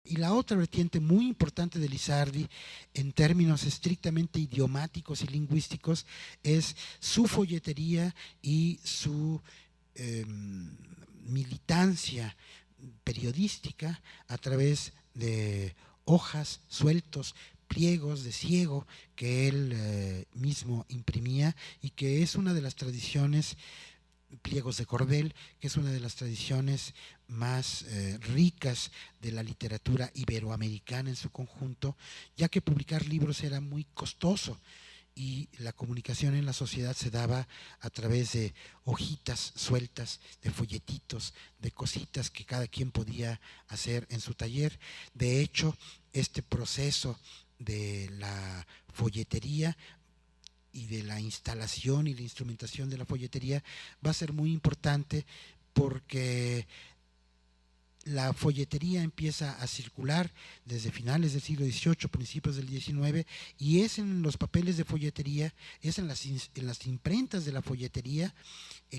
Y la otra vertiente muy importante de Lizardi, en términos estrictamente idiomáticos y lingüísticos, es su folletería y su eh, militancia periodística a través de hojas, sueltos, pliegos de ciego que él mismo imprimía y que es una de las tradiciones, pliegos de cordel, que es una de las tradiciones más ricas de la literatura iberoamericana en su conjunto, ya que publicar libros era muy costoso y la comunicación en la sociedad se daba a través de hojitas sueltas, de folletitos, de cositas que cada quien podía hacer en su taller. De hecho, este proceso de la folletería y de la instalación y la instrumentación de la folletería va a ser muy importante porque la folletería empieza a circular desde finales del siglo XVIII, principios del XIX, y es en los papeles de folletería, es en las imprentas de la folletería,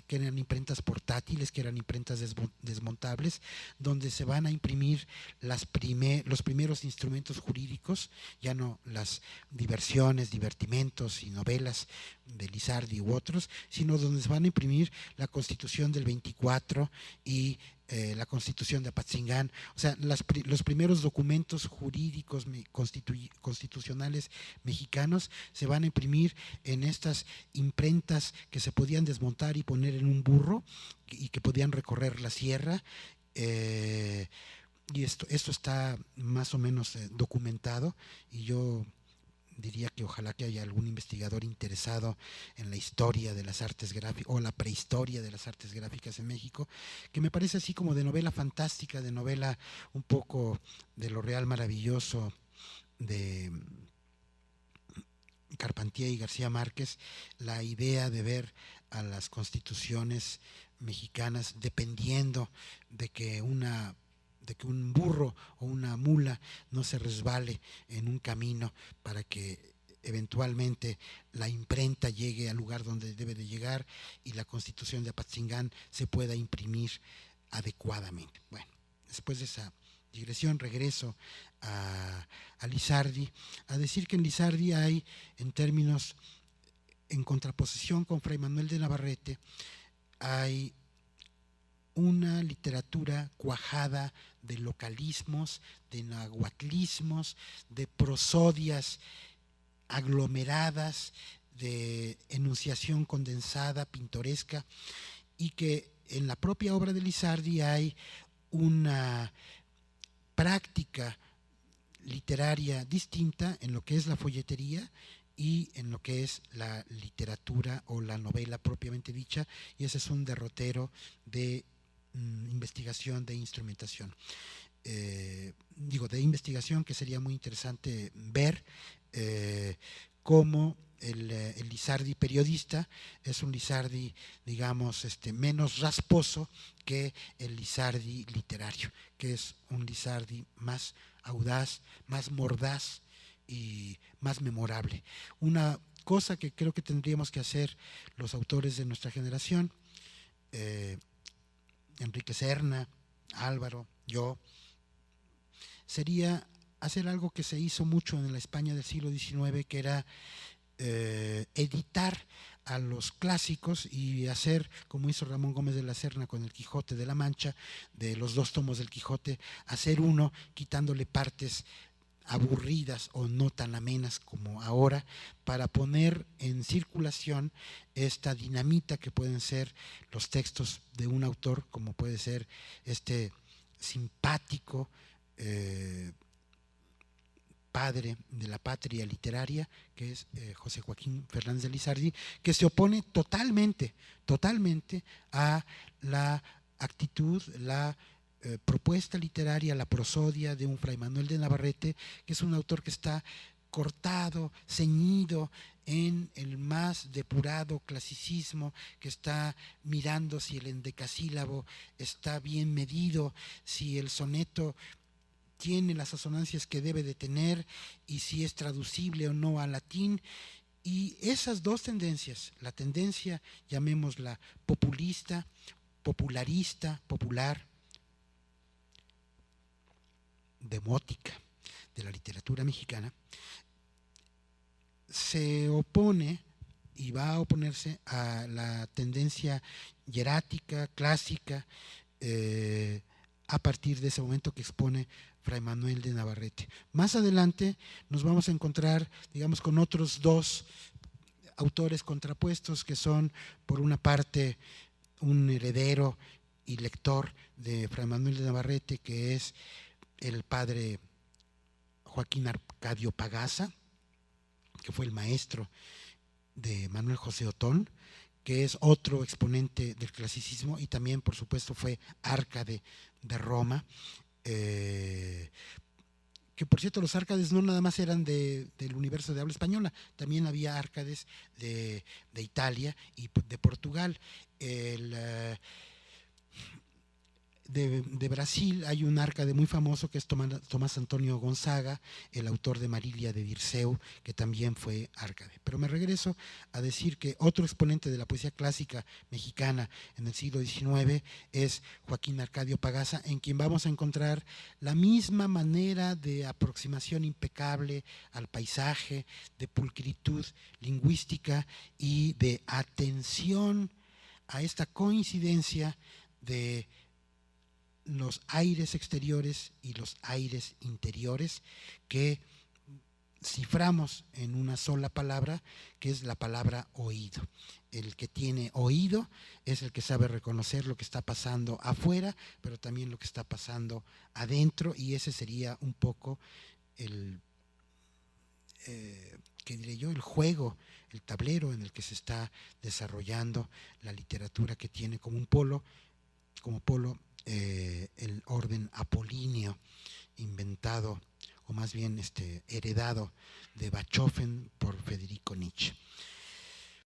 que eran imprentas portátiles, que eran imprentas desmontables, donde se van a imprimir los primeros instrumentos jurídicos, ya no las diversiones, divertimentos y novelas de Lizardi u otros, sino donde se van a imprimir la Constitución del 24 y la Constitución de Apatzingán, o sea, los primeros documentos jurídicos constitucionales mexicanos se van a imprimir en estas imprentas que se podían desmontar y poner en un burro y que podían recorrer la sierra. Y esto está más o menos documentado, y yo diría que ojalá que haya algún investigador interesado en la historia de las artes gráficas o la prehistoria de las artes gráficas en México, que me parece así como de novela fantástica, de novela un poco de lo real maravilloso de Carpentier y García Márquez, la idea de ver a las constituciones mexicanas dependiendo de que un burro o una mula no se resbale en un camino para que eventualmente la imprenta llegue al lugar donde debe de llegar y la Constitución de Apatzingán se pueda imprimir adecuadamente. Bueno, después de esa digresión regreso a Lizardi, a decir que en Lizardi hay, en términos, en contraposición con Fray Manuel de Navarrete, hay una literatura cuajada de localismos, de nahuatlismos, de prosodias aglomeradas, de enunciación condensada, pintoresca, y que en la propia obra de Lizardi hay una práctica literaria distinta en lo que es la folletería y en lo que es la literatura o la novela propiamente dicha, y ese es un derrotero de investigación, de instrumentación. De investigación, que sería muy interesante ver cómo el Lizardi periodista es un Lizardi, digamos, menos rasposo que el Lizardi literario, que es un Lizardi más audaz, más mordaz y más memorable. Una cosa que creo que tendríamos que hacer los autores de nuestra generación, eh, Enrique Serna, Álvaro, yo, sería hacer algo que se hizo mucho en la España del siglo XIX, que era editar a los clásicos y hacer, como hizo Ramón Gómez de la Serna con el Quijote de la Mancha, de los 2 tomos del Quijote, hacer uno quitándole partes aburridas o no tan amenas como ahora, para poner en circulación esta dinamita que pueden ser los textos de un autor, como puede ser este simpático padre de la patria literaria, que es José Joaquín Fernández de Lizardi, que se opone totalmente a la actitud, la propuesta literaria, la prosodia de un Fray Manuel de Navarrete, que es un autor que está cortado, ceñido en el más depurado clasicismo, que está mirando si el endecasílabo está bien medido, si el soneto tiene las asonancias que debe de tener y si es traducible o no al latín. Y esas dos tendencias, la tendencia, llamémosla populista, popular, demótica de la literatura mexicana, se opone y va a oponerse a la tendencia hierática, clásica, a partir de ese momento que expone Fray Manuel de Navarrete. Más adelante nos vamos a encontrar, digamos, con otros dos autores contrapuestos que son, por una parte, un heredero y lector de Fray Manuel de Navarrete, que es el padre Joaquín Arcadio Pagaza, que fue el maestro de Manuel José Otón, que es otro exponente del clasicismo, y también, por supuesto, fue árcade de Roma. Que por cierto, los árcades no nada más eran del universo de habla española, también había árcades de Italia y de Portugal. De Brasil hay un árcade muy famoso que es Tomás Antonio Gonzaga, el autor de Marilia de Dirceu, que también fue árcade. Pero me regreso a decir que otro exponente de la poesía clásica mexicana en el siglo XIX es Joaquín Arcadio Pagaza, en quien vamos a encontrar la misma manera de aproximación impecable al paisaje, de pulcritud lingüística y de atención a esta coincidencia de los aires exteriores y los aires interiores que ciframos en una sola palabra, que es la palabra oído. El que tiene oído es el que sabe reconocer lo que está pasando afuera, pero también lo que está pasando adentro, y ese sería un poco el, ¿qué diré yo? El juego, el tablero en el que se está desarrollando la literatura, que tiene como polo el orden apolíneo inventado, o más bien heredado de Bachofen por Federico